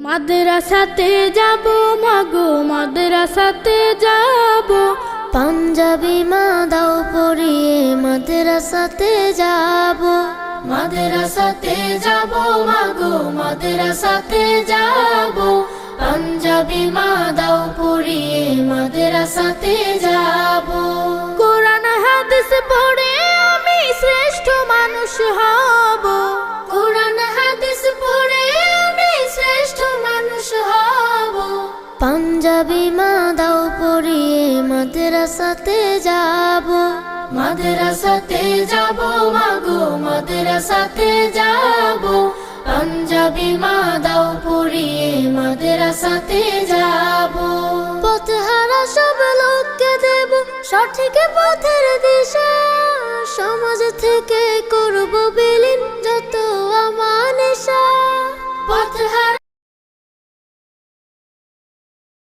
মাদ্রাসাতে যাব মাগো মাদ্রাসাতে যাব, পাঞ্জাবি মা দাও পরিয়ে মাদ্রাসাতে যাব। মাদ্রাসাতে যাব মাগো মাদ্রাসাতে যাব, পাঞ্জাবি মা দাও পরিয়ে মাদ্রাসাতে যাব। কোরআন হাদিস পড়ে আমি শ্রেষ্ঠ মানুষ হব, কোরআন হাদিস পড়ে আমি শ্রেষ্ঠ মানুষ হব। পাঞ্জাবি মা দাও পরিয়ে মাদ্রাসাতে যাব। মাদ্রাসাতে যাব মাগো মাদ্রাসাতে যাব, পাঞ্জাবি মা দাও পরিয়ে মাদ্রাসাতে যাব। পথহারা সব লোককে দেব সঠিক পথের দিশা, সমাজ থেকে করব বিলীন যত আমানেশা। পথহারা